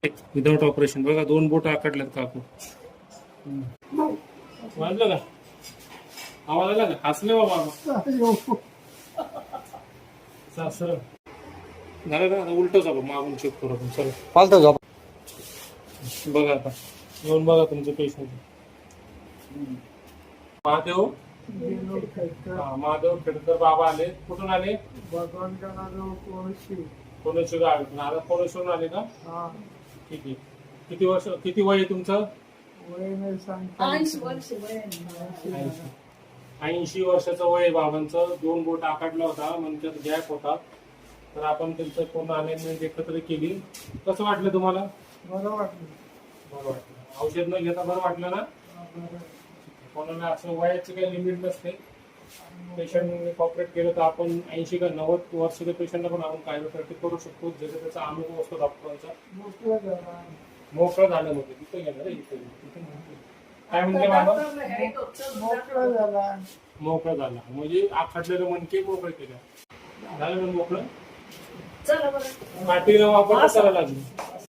Without operation बघा 2 बोट आकडल्यात काकू. वाजलं का आवाज आला का हसले बाबा सासर झालं का आता उलट झालं मागून चेक करू आपण चला पालतो झोप. बघा आता येऊन बघा तुमचे पेशंट महादेव. महादेव खेडकर बाबा आले कुठून आले कोणेश्वर गावी आता कोणेश्वरून आले का ठीक आहे. किती वर्ष किती वय आहे तुमचं 80 वर्षाचं वय आहे बाबांचं. 2 बोट आकडला होता म्हणजे गॅप होता तर आपण त्यांचं पूर्ण अमेंडमेंट एकत्र केली. कसं वाटलं तुम्हाला बरं वाटलं. बरं वाटलं औषध न घेता बरं वाटलं ना. कोणाला असं वयाची काही लिमिट नसते. पेशंटने कॉपरेट केलं तर आपण 80 का 90 वर्षाच्या पेशंटला पण आपण कायरोप्रॅक्टिस करू शकतो. ज्याचा त्याचा अनुभव असतो डॉक्टरांचा. मोकळं झालं म्हणजे तिथे घेणार इथे काय म्हणते बाबा मोकळं झाला म्हणजे आखडलेलं मनके मोकळं केलं झालं. मोकळं पाठीला वापर करायला लागली.